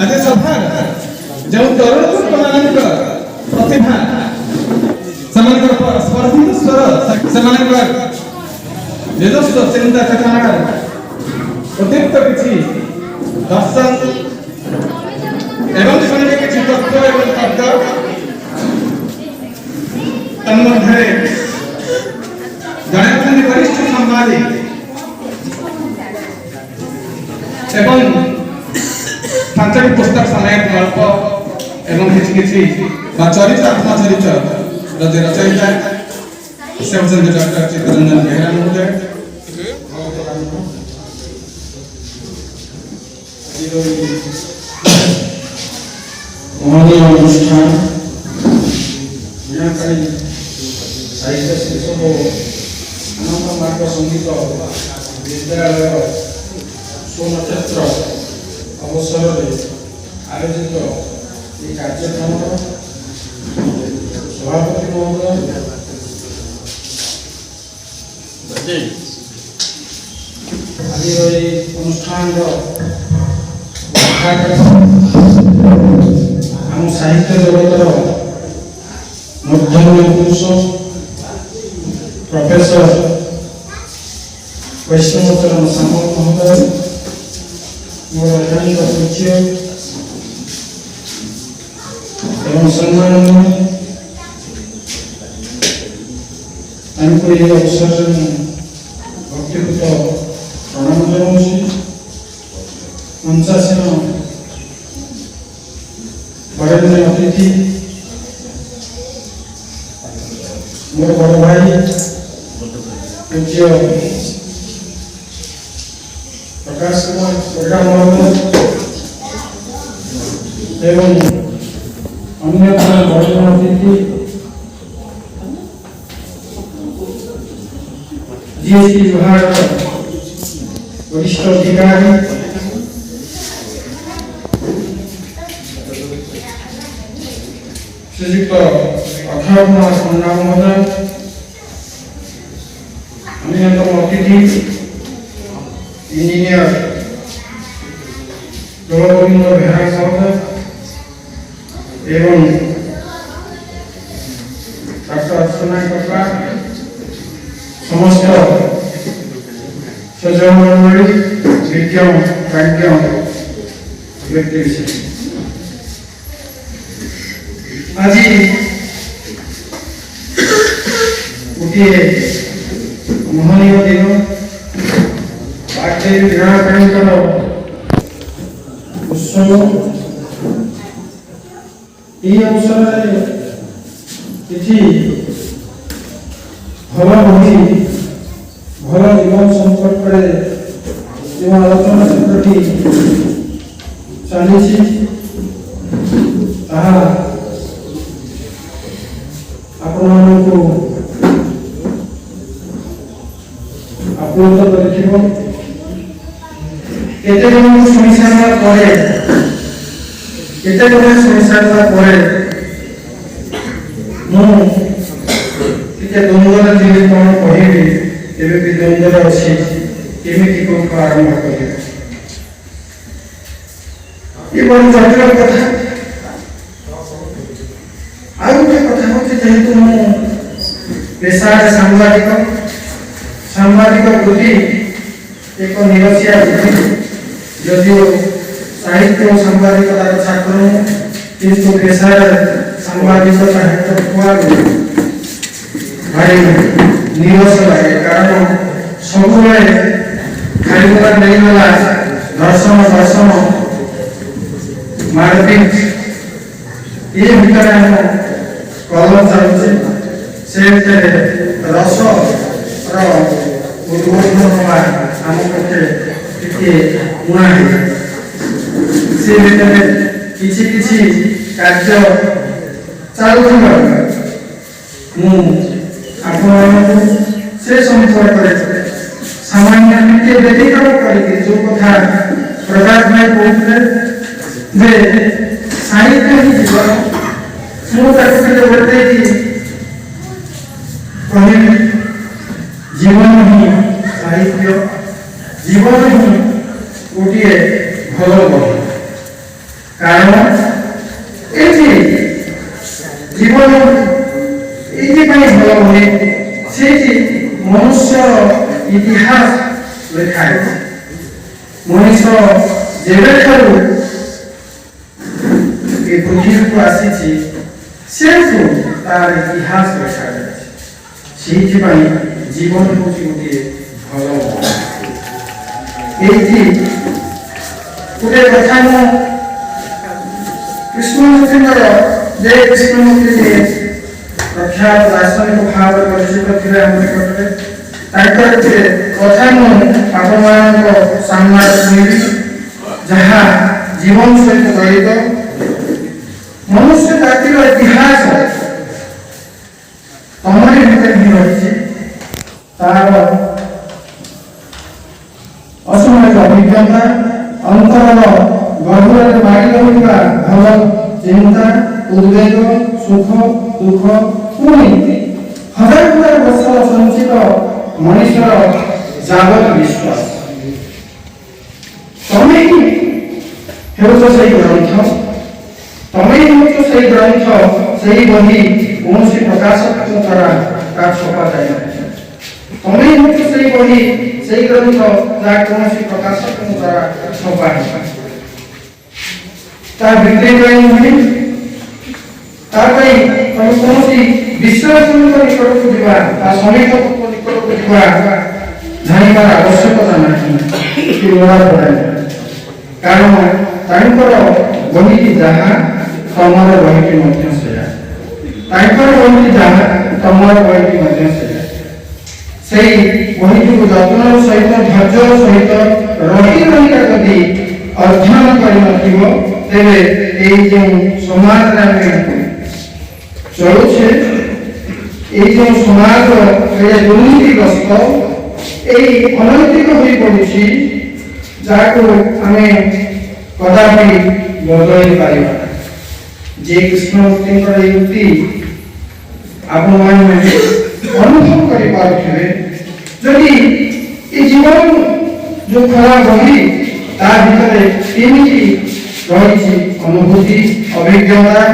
आज सभा जो तरुण मान प्रतिभा स्पर्धित स्वर से निजस्व चिंता चेतना अतिरिक्त किसी दर्शन एवं किसी तत्व एवं शब्द तन्मध्य जड़े वरिष्ठ संवादी एवं पांचटी पुस्तक समेत गल्प एवं किसी चरित्र आत्मचरित्र रचयिता से होती डॉक्टर चित्तरंजन बेहरा महोदय। महोदय अनुष्ठान साहित्य शिक्षक अनंत मार्ग संगीत विद्यालय सुनक्षत्र अवसर आयोजित ये कार्यक्रम सभापति महोदय आज अनुष्ठान आम साहित्य जगतर मध्यम पुरुष प्रोफेसर वैष्णवचरण सामल महोदय मोर अत्यंत पूज्य एवं सम्माननीय अवसर भक्तिपूत प्रणाम जनाऊँ मंचासीन बड़े अतिथि मोर बड़ भाई पूज्य प्रकाश कुमार बेटा महोदय एवं अन्य बड़े अतिथि जीएसटी विभाग वरिष्ठ अधिकारी श्रीयुक्त अक्षय कुमार पंडा महोदय अन्यतम अतिथि इंजीनियर जलगोविंद बेहरा महोदय एवं डॉक्टर अर्चना कपड़ा समस्त सजमंडली विज्ञ प्राज्ञ व्यक्ति विशेष आज गोटे महनीय दिन बागदेवी वीणापाणीकर उत्सव ये अवसर किसी भल बही भल जीवन संपर्क जो आलोचना क्षेत्र चली आपको अप्लुत कर शुणी सारा शुणी सारा द्वंद्वर जी कौन कहबी एवं भी द्वंद्वर अच्छी केमी कौन आरंभ कर ये बड़ी जटिल कथा आगे कथा हूँ जेहेतु पेशा सांबादिक वृत्ति एक निरसिया जदिव साहित्य और सांबादिकतार छात्र हूँ किंतु पेशा सांबादिकता हेतु भाई निरस लगे कारण सब खाली नहीं गला दर्शन दर्शन मारपीट ये भितर आम कलम चलुचे से रस उद्बोधन आम पक्षे मुणा से किसी किसी कार्य चालू से संपर्क सामान्य टिके व्यतीकरण करके जो कथा प्रकाश भाई कहते साहित्य ही जीवन मुझे बोलते कि जीवन ही साहित्य जीवन ही गोटे भल बही କାରଣ ଏଠି ଜୀବନ ଏଇଥିପାଇଁ ଭଲ ହୁଏ ସେଇଠି ମନୁଷ୍ୟର ଇତିହାସ ଲେଖା ହେଇଛି। ମଣିଷ ଯେବେଠାରୁ ଏ ପୃଥିବୀକୁ ଆସିଛି ସେଠୁ ତାର ଇତିହାସ ଲେଖାଯାଇଛି। ସେଇଥିପାଇଁ ଜୀବନ ହେଉଛି ଗୋଟିଏ ଭଲ ଏଇଠି ଗୋଟେ କଥା ମୁଁ କୃଷ୍ଣମୂର୍ତ୍ତିଙ୍କର ଯେ କୃଷ୍ଣମୂର୍ତ୍ତି ପ୍ରଖ୍ୟାତ ଦାର୍ଶନିକ ଭାବରେ ପରିଚିତ ଥିଲେ ଆମ ନିକଟରେ ତାଙ୍କର ଗୋଟେ କଥା ମୁଁ ଆପଣମାନଙ୍କ ସାମ୍ନାରେ ଶୁଣିବି ଯାହା ଜୀବନ ସହିତ ଜଡ଼ିତ ମନୁଷ୍ୟ ଜାତିର ଇତିହାସ ତମରି ଭିତରେ ହିଁ ରହିଛି। ତାର ଅସମାଜ ଅଭିଜ୍ଞତା ଅନ୍ତରର ଗଭୀରରେ ମାଡ଼ି ରହିଥିବା ଭଲ ଚିନ୍ତା ଉଦ୍ବେଗ ସୁଖ ଦୁଃଖ ପୁଣି ହଜାର ହଜାର ବର୍ଷର ସଞ୍ଚିତ ମଣିଷର ଯାବତ ବିଶ୍ୱାସ ତମେ ହିଁ ହେଉଛ ସେଇ ଗ୍ରନ୍ଥ ତମେ ହିଁ ହେଉଛ ସେଇ ଗ୍ରନ୍ଥ ସେଇ ବହି କୌଣସି ପ୍ରକାଶକ ଦ୍ୱାରା ତାହା ଛପା ଯାଇନାହିଁ। ତମେ ହିଁ ହେଉଛ ସେଇ ବହି ସେଇ ଗ୍ରନ୍ଥ ଯାହା କୌଣସି ପ୍ରକାଶକ ଦ୍ୱାରା ଛପା ହେଇପାରେ। ତା ବିକ୍ରି ପାଇଁ ନୁହେଁ ତା ପାଇଁ ତମେ କୌଣସି ବିଶ୍ୱାସଙ୍କ ନିକଟକୁ ଯିବା ତା ସମୀପଙ୍କ ନିକଟକୁ ଯିବା ଜାଣିବାର ଆବଶ୍ୟକତା ନାହିଁ କି ଲୋଡ଼ା ପଡ଼େ କାରଣ ତାଙ୍କର ବହିଟି ଯାହା ତମର ବହିଟି ମଧ୍ୟ ସେଇଆ ତାଙ୍କର ବହିଟି ଯାହା ତମର ବହିଟି ମଧ୍ୟ ସେଇଆ। ସେଇ ବହିଟିକୁ ଯତ୍ନର ସହିତ ଧୈର୍ଯ୍ୟର ସହିତ ରହି ରହିକା ଯଦି ଅଧ୍ୟୟନ କରିନଥିବ ତେବେ ଏଇ ଯେଉଁ ସମାଜରେ ଆମେ ଚଳୁଛେ ଏଇ ଯେଉଁ ସମାଜ ଦୁର୍ନୀତିଗ୍ରସ୍ତ ଏଇ ଅନୈତିକ ହୋଇ ପଡୁଛି ଯାହାକୁ ଆମେ କଦାପି ବଦଳାଇ ପାରିବା। ଯେ କୃଷ୍ଣମୂର୍ତ୍ତିଙ୍କର ଏହି ଉକ୍ତି ଆପଣମାନେ ଅନୁଭବ କରିପାରୁଥିବେ ଯଦି ଏ ଜୀବନ ଯୋଉ ଖରା ବହି ତା ଭିତରେ କେମିତି ରହିଛି ଅନୁଭୂତି ଅଭିଜ୍ଞତା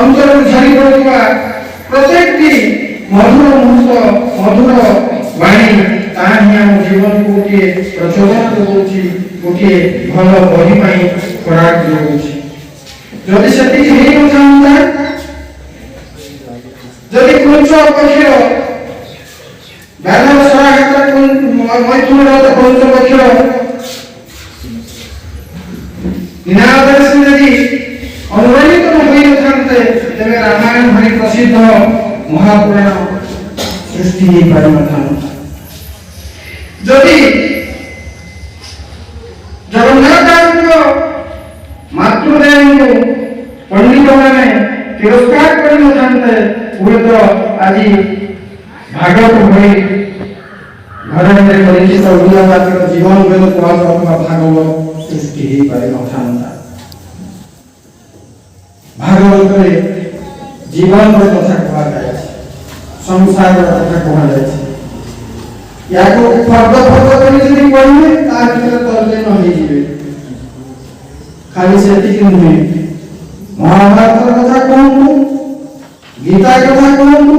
ଅନ୍ତରରୁ ଝରି ପଡୁଥିବା ପ୍ରତ୍ୟେକଟି ମଧୁର ମୁହୂର୍ତ୍ତ ମଧୁର ବାଣୀ ତାହା ହିଁ ଆମ ଜୀବନକୁ ଗୋଟିଏ ପ୍ରଚୋଦନ ଯୋଗାଉଛି ଗୋଟିଏ ଭଲ ବହି ପାଇଁ ଖୋରାକ ଯୋଗାଉଛି। ଯଦି ସେତିକି ହେଇନଥାନ୍ତା ଯଦି କୁଞ୍ଚ ପକ୍ଷର ବାନର ସରାଘାତ ମୈଥୁନର କୁଞ୍ଚ ପକ୍ଷର ନିନାଦରେ ସେ ଯଦି ଅନୁରଣିତ ହୋଇନଥାନ୍ତେ ତେବେ ରାମାୟଣ ଭଳି ପ୍ରସିଦ୍ଧ ମହାପୁରାଣ ସୃଷ୍ଟି ହେଇପାରିନଥାନ୍ତା। ଯଦି ଜଗନ୍ନାଥଙ୍କ ମାତୃଦେବଙ୍କୁ ପଣ୍ଡିତମାନେ ତିରସ୍କାର କରିନଥାନ୍ତେ ହୁଏତ ଆଜି ଭାଗବତ ଭଳି ଘରେ ଘରେ ପରିଚିତ ଓଡ଼ିଆ ଜାତିର ଜୀବନ ବେଦ କୁହାଯାଉଥିବା ଭାଗବତ ସୃଷ୍ଟି ହେଇପାରିନଥାନ୍ତା। ଭାଗବତରେ ଜୀବନର କଥା କୁହାଯାଇଛି ସଂସାରର କଥା କୁହାଯାଇଛି। ୟାକୁ ଫର୍ଦ ଫର୍ଦ କରି ଯଦି ପଢ଼ିବେ ତା ଭିତରେ ତର୍ଜନ ହେଇଯିବେ। ଖାଲି ସେତିକି ନୁହେଁ ମହାଭାରତର କଥା କୁହନ୍ତୁ ଗୀତା କଥା କୁହନ୍ତୁ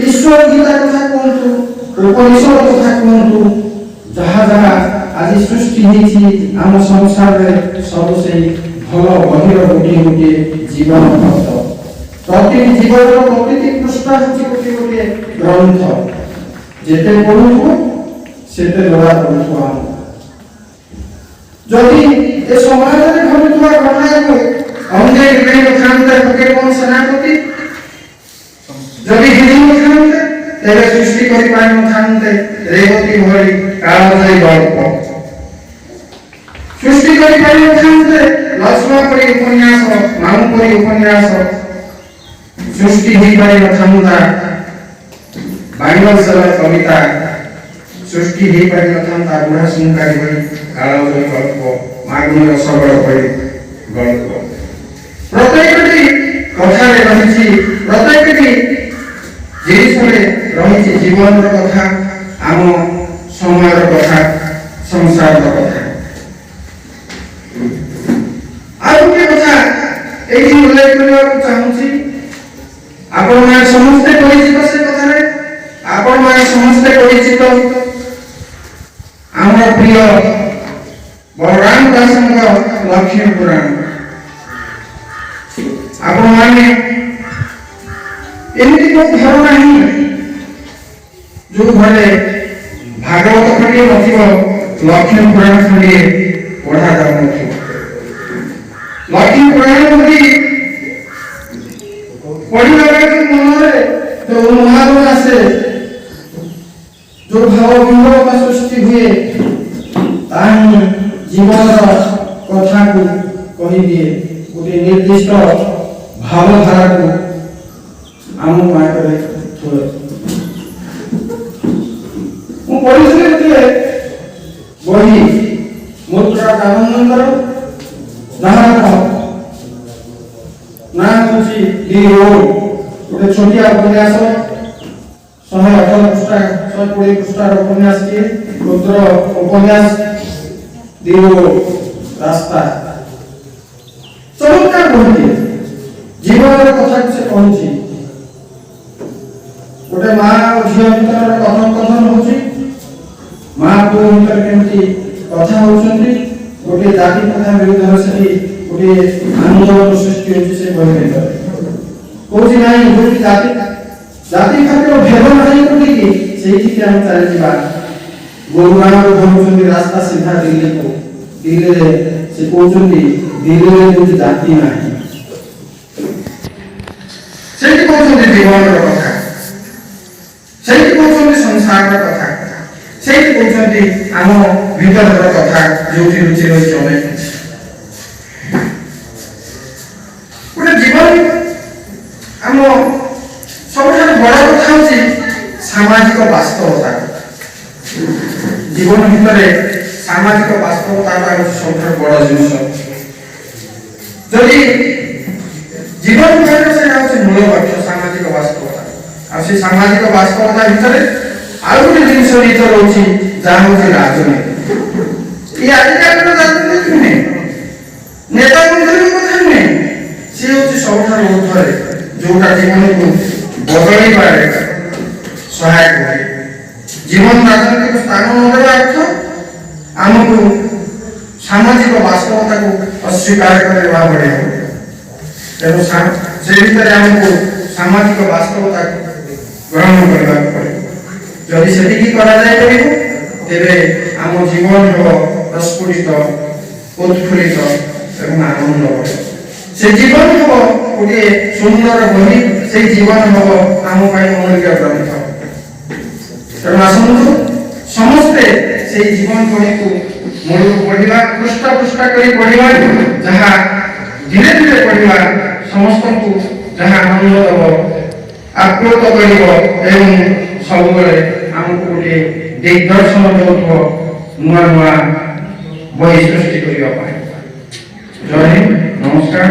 ଈଶ୍ୱର ଗୀତା କଥା କୁହନ୍ତୁ ଉପନିଷଦ କଥା କୁହନ୍ତୁ ଯାହା ଯାହା ଆଜି ସୃଷ୍ଟି ହେଇଛି ଆମ ସଂସାରରେ ସବୁ ସେଇ ଭଲ ବହିର ଗୋଟିଏ ଗୋଟିଏ ଜୀବନ ଭକ୍ତ ପ୍ରତିଟି ଜୀବନର ପ୍ରତିଟି ପୃଷ୍ଠା ହେଉଛି ଗୋଟିଏ ଗୋଟିଏ ଗ୍ରନ୍ଥ ଯେତେ ପଢୁଥିବ ସେତେ ଲୋଡ଼ା ପଡୁଥିବ। ଯଦି ଏ ସମାଜରେ ଘଟୁଥିବା ଘଟଣାକୁ ଅଙ୍ଗେ ନଥାନ୍ତେ ଫକୀରମୋହନ ସେନାପତି ଯଦି ହିନ୍ଦୀ ନଥାନ୍ତେ ତେବେ ସୃଷ୍ଟି କରିପାରିନଥାନ୍ତେ ରେବତୀ ଭଳି କାଳଜୟୀ ଗଳ୍ପ ସୃଷ୍ଟି କରିପାରିନଥାନ୍ତେ ଲକ୍ଷ୍ମଣ ପରି ଉପନ୍ୟାସ ମାମୁ ପରି ଉପନ୍ୟାସ ସୃଷ୍ଟି ହେଇପାରିନଥାନ୍ତା ବାଇବଲ କବିତା ସୃଷ୍ଟି ହେଇପାରିନଥାନ୍ତା ବୁଢ଼ା ଶୁଙ୍କାରୀ ଭଳି କାଳଜୟୀ ଗଳ୍ପ ମାଗୁଣୀ ରସଗୋଳ ଭଳି ଗଳ୍ପ। ପ୍ରତ୍ୟେକଟି କଥାରେ ରହିଛି ପ୍ରତ୍ୟେକଟି ଜିନିଷରେ ରହିଛି ଜୀବନର କଥା ଆମ ସମୟର କଥା ସଂସାରର କଥା। ଆଉ ଗୋଟିଏ ଏଇଠି ଉଲ୍ଲେଖ କରିବାକୁ ଚାହୁଁଛି। ଆପଣମାନେ ସମସ୍ତେ ପରିଚିତ ସେ କଥାରେ, ଆପଣମାନେ ସମସ୍ତେ ପରିଚିତ ଆମର ପ୍ରିୟ ବଳରାମ ଦାସଙ୍କ ଲକ୍ଷ୍ମୀ ପୁରାଣ। ଆପଣମାନେ ଏମିତି କୋଉ ଘର ନାହିଁ ଯୋଉ ଘରେ ଭାଗବତ ଖଣ୍ଡିଏ ନଥିବ, ଲକ୍ଷ୍ମୀ ପୁରାଣ ଖଣ୍ଡିଏ ପଢା ଯାଉନଥିବ। ଲକ୍ଷ୍ମୀ ପୁରାଣ ପଢି ପଢିଲା ବେଳେ ମନରେ ଯୋଉ ଉନ୍ମାଦନା ଆସେ, ଯୋଉ ଭାବ ବିହ୍ୱଳତା ସୃଷ୍ଟି ହୁଏ, ତାହା ହିଁ ଜୀବନର କଥାକୁ କହିଦିଏ, ଗୋଟିଏ ନିର୍ଦ୍ଦିଷ୍ଟ ଭାବଧାରାକୁ ଆମ ପାଖରେ ଥୁଏ। ମୁଁ ପଢିଥିଲି ଗୋଟିଏ ବହି ମୁଦ୍ରା ଦାମୋଦର, ଯାହାର ନାଁ ହେଉଛି ଦି ରୋଡ। ଗୋଟେ ଛୋଟିଆ ଉପନ୍ୟାସ, 118 ପୃଷ୍ଠା 120 ପୃଷ୍ଠାର ଉପନ୍ୟାସଟିଏ, କ୍ଷୁଦ୍ର ଉପନ୍ୟାସ ଦି ରୋଡ, ରାସ୍ତା। ଚମତ୍କାର ବହିଟିଏ, ଜୀବନର କଥାକୁ ସେ କହୁଛି। ଗୋଟେ ମା ଓ ଝିଅ ଭିତରେ କଥୋପକଥନ ହଉଛି, ମା ପୁଅ ଭିତରେ କେମିତି କଥା ହଉଛନ୍ତି, ଗୋଟିଏ ଜାତି କଥା ବିରୁଦ୍ଧରେ ସେଠି ଗୋଟିଏ ଆନ୍ଦୋଳନ ସୃଷ୍ଟି ହଉଛି ସେ ବହି ଭିତରେ। କହୁଛି ନାହିଁ ଯୋଉଠି ଜାତି ଖାतिर ଭେଦ ନାହିଁ ବୋଲିକି ସେଇଠିକି ଆମେ ଚାଲିଯିବା। ଗୁରୁଗାଁରୁ ଧରୁଛନ୍ତି ରାସ୍ତା ସିଧା ଦିଲ୍ଲୀକୁ, ଦିଲ୍ଲୀରେ ସେ କହୁଛନ୍ତି ଦିଲ୍ଲୀରେ ଯୋଉଠି ଜାତି ନାହିଁ, ସେଇଠି କହୁଛନ୍ତି ଜୀବନର କଥା, ସେଇଠି କହୁଛନ୍ତି ସଂସାରର କଥା, ସେଇଠି କହୁଛନ୍ତି ଆମ ଭିତରର କଥା, ଯୋଉଠି ରୁଚି ରହିଛି ଅନେକ କିଛି। ଗୋଟେ ଜୀବନ ଆମ ସବୁଠାରୁ ବଡ଼ କଥା ହେଉଛି ସାମାଜିକ ବାସ୍ତବତା। ଜୀବନ ଭିତରେ ସାମାଜିକ ବାସ୍ତବତା ହେଉଛି ସବୁଠାରୁ ବଡ଼ ଜିନିଷ। ଯଦି ଜୀବନ କହିଲେ ସେଇଟା ହେଉଛି ମୂଳ ଲକ୍ଷ୍ୟ, ସାମାଜିକ ବାସ୍ତବତା। ଆଉ ସେ ସାମାଜିକ ବାସ୍ତବତା ଭିତରେ ଆଉ ଗୋଟେ ଜିନିଷ ନିହିତ ରହୁଛି, ଯାହା ହେଉଛି ରାଜନୀତି। ଏ ଆଜିକାଲିର ରାଜନୀତି ନୁହେଁ, ନେତା ମନ୍ତ୍ରୀଙ୍କ କଥା ନୁହେଁ, ସେ ହେଉଛି ସବୁଠାରୁ ଉର୍ଦ୍ଧ୍ୱରେ, ଯୋଉଟା ଜୀବନକୁ ବଦଳାଇବାରେ ସହାୟକ ହୁଏ। ଜୀବନ ରାଜନୀତିକୁ ସ୍ଥାନ ନ ଦେବା ଅର୍ଥ ଆମକୁ ସାମାଜିକ ବାସ୍ତବତାକୁ ଅସ୍ୱୀକାର କରିବା ଭଳି ହେବ। ତେଣୁ ସେ ଭିତରେ ଆମକୁ ସାମାଜିକ ବାସ୍ତବତାକୁ ଗ୍ରହଣ କରିବାକୁ ପଡ଼ିବ। ଯଦି ସେତିକି କରାଯାଇପାରିବ, ତେବେ ଆମ ଜୀବନ ହେବ ପ୍ରସ୍ଫୁଟିତ, ଉତ୍ଫୁଲ୍ଲିତ ଏବଂ ଆନନ୍ଦମୟ। ସେ ଜୀବନ ହେବ ଗୋଟିଏ ସୁନ୍ଦର ବହି, ସେଇ ଜୀବନ ହେବ ଆମ ପାଇଁ ଅମୂଲ୍ୟ ଗ୍ରନ୍ଥ। ତେଣୁ ଆସନ୍ତୁ ସମସ୍ତେ ସେଇ ଜୀବନ ବହିକୁ ମୂଳରୁ ପଢ଼ିବା, ପୃଷ୍ଠା ପୃଷ୍ଠା କରି ପଢ଼ିବା, ଯାହା ଧୀରେ ଧୀରେ ପଢ଼ିବା ସମସ୍ତଙ୍କୁ ଯାହା ଆନନ୍ଦ ଦେବ, ଆପ୍ଲୁତ କରିବ ଏବଂ ସବୁବେଳେ ଆମକୁ ଗୋଟିଏ ଦିଗ୍ଦର୍ଶନ ଦେଉଥିବ ନୂଆ ନୂଆ ବହି ସୃଷ୍ଟି କରିବା ପାଇଁ। ଜୟ ହିନ୍ଦ, ନମସ୍କାର।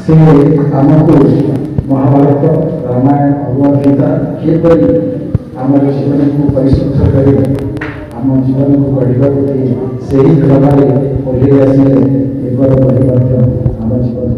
ସେ ଆମକୁ ମହାଭାରତ, ରାମାୟଣ, ଭଗବତ ଗୀତା କିପରି ଆମର ଜୀବନକୁ ପରିଶୁଦ୍ଧ କରି ଆମ ଜୀବନକୁ ଗଢ଼ିବାକୁ ସେହି ଧର୍ମରେ ଓହ୍ଲେଇ ଆସିଲେ ଏପର ପରିବର୍ତ୍ତନ ଆମ ଜୀବନ